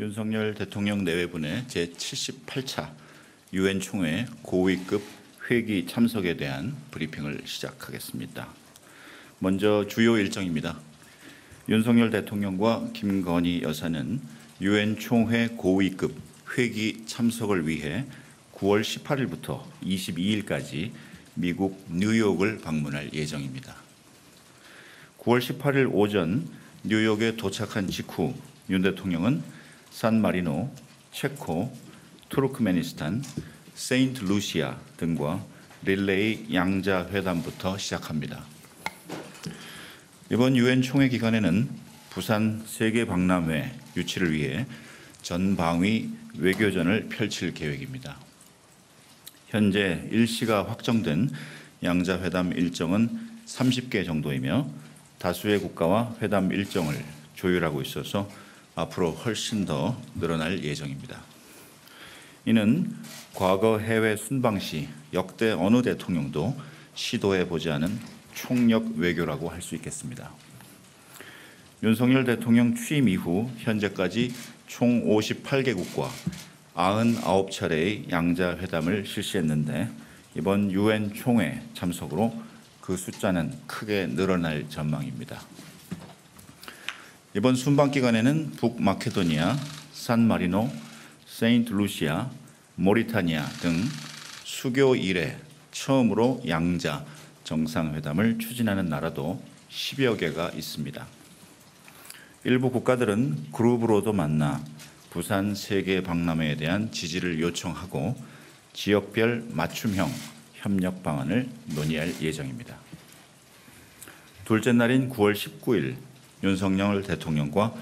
윤석열 대통령 내외분의 제78차 유엔 총회 고위급 회기 참석에 대한 브리핑을 시작하겠습니다. 먼저 주요 일정입니다. 윤석열 대통령과 김건희 여사는 유엔 총회 고위급 회기 참석을 위해 9월 18일부터 22일까지 미국 뉴욕을 방문할 예정입니다. 9월 18일 오전 뉴욕에 도착한 직후 윤 대통령은 산마리노, 체코, 투르크메니스탄, 세인트루시아 등과 릴레이 양자 회담부터 시작합니다. 이번 유엔 총회 기간에는 부산 세계 박람회 유치를 위해 전방위 외교전을 펼칠 계획입니다. 현재 일시가 확정된 양자 회담 일정은 30개 정도이며 다수의 국가와 회담 일정을 조율하고 있어서 앞으로 훨씬 더 늘어날 예정입니다. 이는 과거 해외 순방 시 역대 어느 대통령도 시도해보지 않은 총력 외교라고 할 수 있겠습니다. 윤석열 대통령 취임 이후 현재까지 총 58개국과 99차례의 양자 회담을 실시했는데 이번 유엔 총회 참석으로 그 숫자는 크게 늘어날 전망입니다. 이번 순방 기간에는 북마케도니아, 산마리노, 세인트루시아, 모리타니아 등 수교 이래 처음으로 양자 정상회담을 추진하는 나라도 10여 개가 있습니다. 일부 국가들은 그룹으로도 만나 부산 세계 박람회에 대한 지지를 요청하고 지역별 맞춤형 협력 방안을 논의할 예정입니다. 둘째 날인 9월 19일 윤석열 대통령과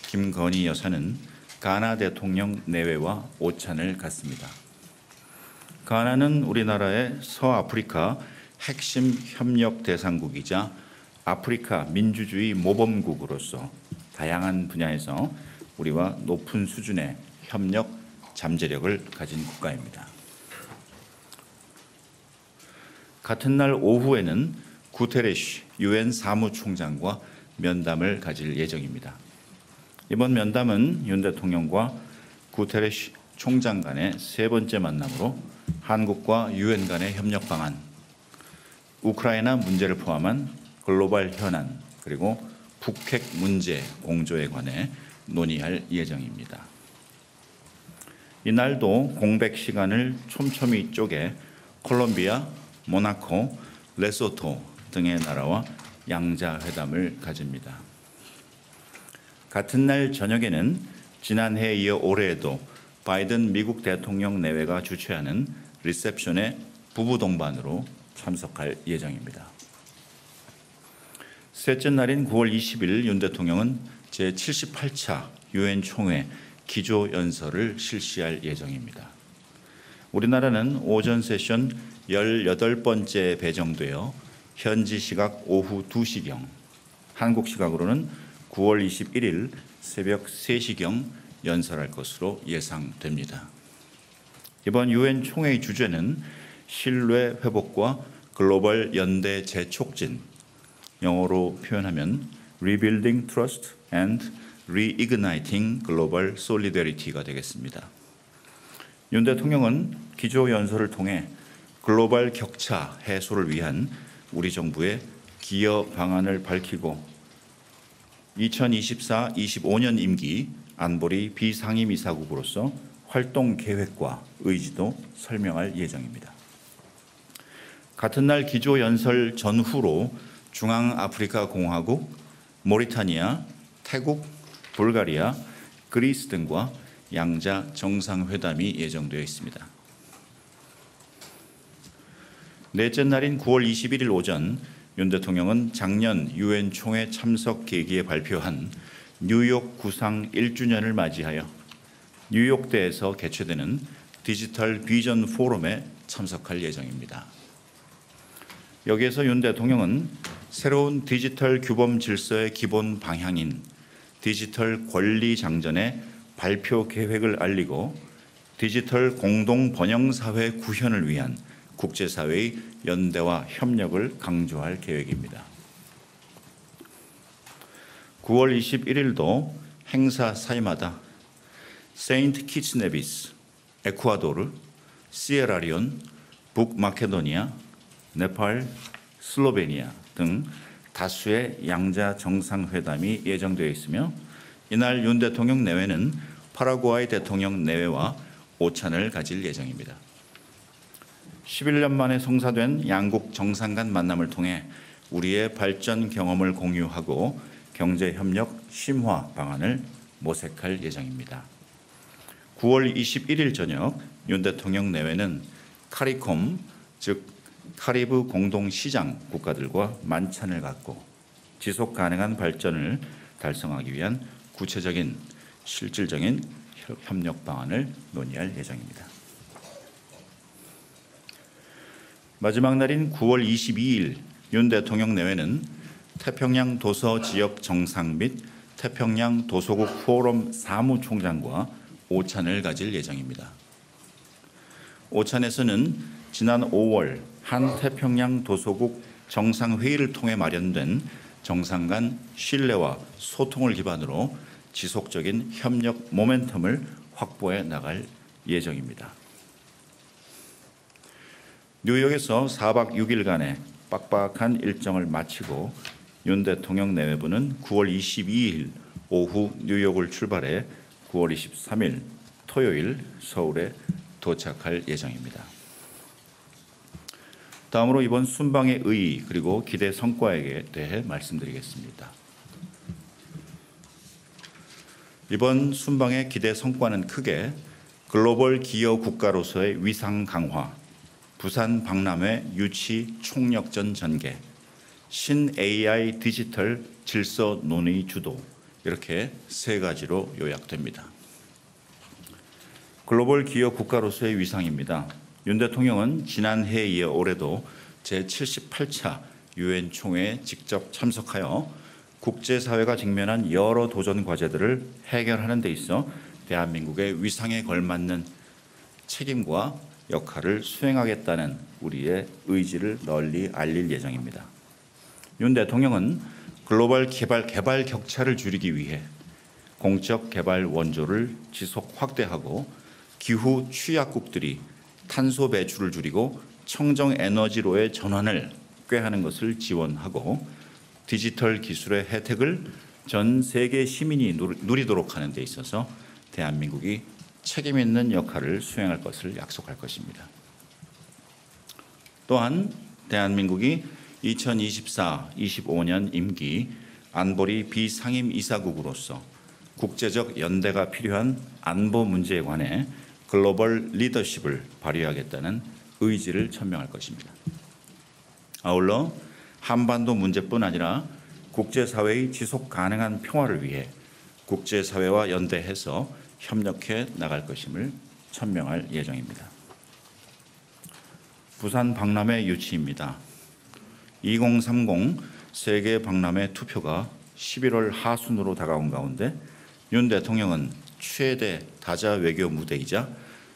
김건희 여사는 가나 대통령 내외와 오찬을 갖습니다. 가나는 우리나라의 서아프리카 핵심 협력 대상국이자 아프리카 민주주의 모범국으로서 다양한 분야에서 우리와 높은 수준의 협력 잠재력을 가진 국가입니다. 같은 날 오후에는 구테레쉬 유엔 사무총장과 면담을 가질 예정입니다. 이번 면담은 윤 대통령과 구테레쉬 총장 간의 세 번째 만남으로 한국과 유엔 간의 협력 방안, 우크라이나 문제를 포함한 글로벌 현안, 그리고 북핵 문제 공조에 관해 논의할 예정입니다. 이날도 공백 시간을 촘촘히 쪼개 콜롬비아, 모나코, 레소토 등의 나라와 양자 회담을 가집니다. 같은 날 저녁에는 지난해에 이어 올해에도 바이든 미국 대통령 내외가 주최하는 리셉션의 부부 동반으로 참석할 예정입니다. 셋째 날인 9월 20일 윤 대통령은 제78차 유엔 총회 기조 연설을 실시할 예정입니다. 우리나라는 오전 세션 18번째 배정되어 현지 시각 오후 2시경, 한국 시각으로는 9월 21일 새벽 3시경 연설할 것으로 예상됩니다. 이번 유엔 총회의 주제는 신뢰 회복과 글로벌 연대 재촉진, 영어로 표현하면 Rebuilding Trust and Reigniting Global Solidarity가 되겠습니다. 윤 대통령은 기조 연설을 통해 글로벌 격차 해소를 위한 우리 정부의 기여 방안을 밝히고 2024-25년 임기 안보리 비상임이사국으로서 활동 계획과 의지도 설명할 예정입니다. 같은 날 기조 연설 전후로 중앙아프리카 공화국, 모리타니아, 태국, 불가리아, 그리스 등과 양자 정상회담이 예정되어 있습니다. 넷째 날인 9월 21일 오전 윤 대통령은 작년 유엔 총회 참석 계기에 발표한 뉴욕 구상 1주년을 맞이하여 뉴욕대에서 개최되는 디지털 비전 포럼에 참석할 예정입니다. 여기에서 윤 대통령은 새로운 디지털 규범 질서의 기본 방향인 디지털 권리 장전의 발표 계획을 알리고 디지털 공동 번영 사회 구현을 위한 국제사회의 연대와 협력을 강조할 계획입니다. 9월 21일도 행사 사이마다 세인트 키츠 네비스, 에쿠아도르, 시에라리온, 북마케도니아, 네팔, 슬로베니아 등 다수의 양자 정상회담이 예정되어 있으며 이날 윤 대통령 내외는 파라과이 대통령 내외와 오찬을 가질 예정입니다. 11년 만에 성사된 양국 정상 간 만남을 통해 우리의 발전 경험을 공유하고 경제협력 심화 방안을 모색할 예정입니다. 9월 21일 저녁 윤 대통령 내외는 카리콤, 즉 카리브 공동시장 국가들과 만찬을 갖고 지속 가능한 발전을 달성하기 위한 구체적인 실질적인 협력 방안을 논의할 예정입니다. 마지막 날인 9월 22일 윤 대통령 내외는 태평양 도서 지역 정상 및 태평양 도서국 포럼 사무총장과 오찬을 가질 예정입니다. 오찬에서는 지난 5월 한 태평양 도서국 정상회의를 통해 마련된 정상 간 신뢰와 소통을 기반으로 지속적인 협력 모멘텀을 확보해 나갈 예정입니다. 뉴욕에서 4박 6일간의 빡빡한 일정을 마치고 윤 대통령 내외부는 9월 22일 오후 뉴욕을 출발해 9월 23일 토요일 서울에 도착할 예정입니다. 다음으로 이번 순방의 의의 그리고 기대 성과에 대해 말씀드리겠습니다. 이번 순방의 기대 성과는 크게 글로벌 기여 국가로서의 위상 강화, 부산 박람회 유치 총력전 전개, 신 AI 디지털 질서 논의 주도 이렇게 세 가지로 요약됩니다. 글로벌 기여 국가로서의 위상입니다. 윤 대통령은 지난해에 이어 올해도 제78차 유엔 총회에 직접 참석하여 국제사회가 직면한 여러 도전 과제들을 해결하는 데 있어 대한민국의 위상에 걸맞는 책임과 역할을 수행하겠다는 우리의 의지를 널리 알릴 예정입니다. 윤 대통령은 글로벌 개발 격차를 줄이기 위해 공적 개발 원조를 지속 확대하고 기후 취약국들이 탄소 배출을 줄이고 청정 에너지로의 전환을 꾀하는 것을 지원하고 디지털 기술의 혜택을 전 세계 시민이 누리도록 하는 데 있어서 대한민국이 책임 있는 역할을 수행할 것을 약속할 것입니다. 또한 대한민국이 2024-25년 임기 안보리 비상임 이사국으로서 국제적 연대가 필요한 안보 문제에 관해 글로벌 리더십을 발휘하겠다는 의지를 천명할 것입니다. 아울러 한반도 문제뿐 아니라 국제사회의 지속 가능한 평화를 위해 국제사회와 연대해서 협력해 나갈 것임을 천명할 예정입니다. 부산 박람회 유치입니다. 2030 세계 박람회 투표가 11월 하순으로 다가온 가운데 윤 대통령은 최대 다자 외교 무대이자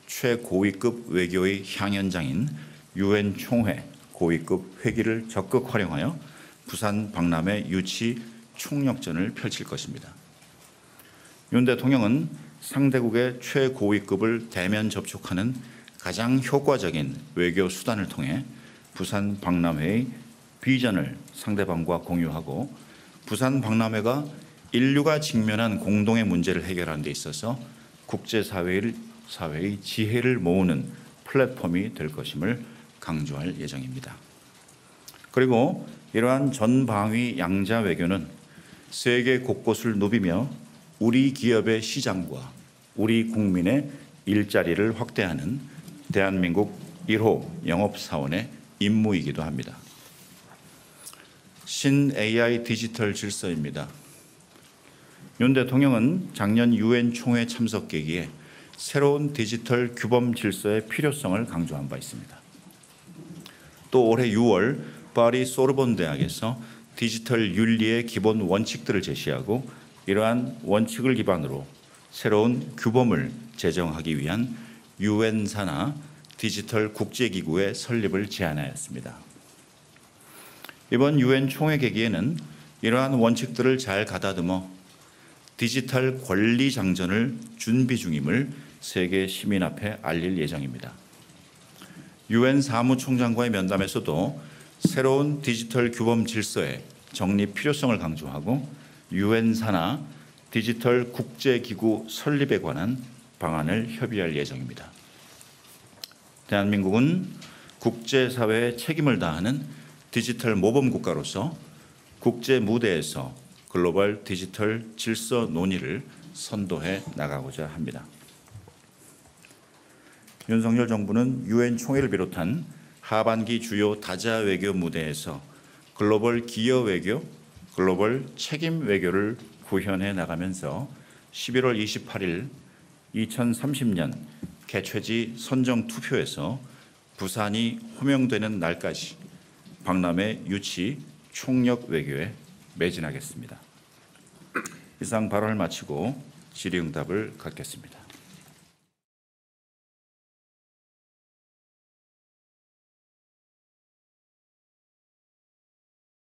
최고위급 외교의 향연장인 유엔 총회 고위급 회기를 적극 활용하여 부산 박람회 유치 총력전을 펼칠 것입니다. 윤 대통령은 상대국의 최고위급을 대면 접촉하는 가장 효과적인 외교 수단을 통해 부산 박람회의 비전을 상대방과 공유하고 부산 박람회가 인류가 직면한 공동의 문제를 해결하는 데 있어서 국제사회의 지혜를 모으는 플랫폼이 될 것임을 강조할 예정입니다. 그리고 이러한 전방위 양자 외교는 세계 곳곳을 누비며 우리 기업의 시장과 우리 국민의 일자리를 확대하는 대한민국 1호 영업사원의 임무이기도 합니다. 신 AI 디지털 질서입니다. 윤 대통령은 작년 유엔 총회 참석 계기에 새로운 디지털 규범 질서의 필요성을 강조한 바 있습니다. 또 올해 6월 파리 소르본 대학에서 디지털 윤리의 기본 원칙들을 제시하고 이러한 원칙을 기반으로 새로운 규범을 제정하기 위한 유엔 산하 디지털 국제기구의 설립을 제안하였습니다. 이번 유엔 총회 계기에는 이러한 원칙들을 잘 가다듬어 디지털 권리 장전을 준비 중임을 세계 시민 앞에 알릴 예정입니다. 유엔 사무총장과의 면담에서도 새로운 디지털 규범 질서의 정립 필요성을 강조하고 유엔 산하 디지털 국제기구 설립에 관한 방안을 협의할 예정입니다. 대한민국은 국제사회에 책임을 다하는 디지털 모범 국가로서 국제 무대에서 글로벌 디지털 질서 논의를 선도해 나가고자 합니다. 윤석열 정부는 유엔 총회를 비롯한 하반기 주요 다자 외교 무대에서 글로벌 기여 외교, 글로벌 책임 외교를 구현해 나가면서 11월 28일 2030년 개최지 선정 투표에서 부산이 호명되는 날까지 박람회 유치 총력 외교에 매진하겠습니다. 이상 발언을 마치고 질의응답을 갖겠습니다.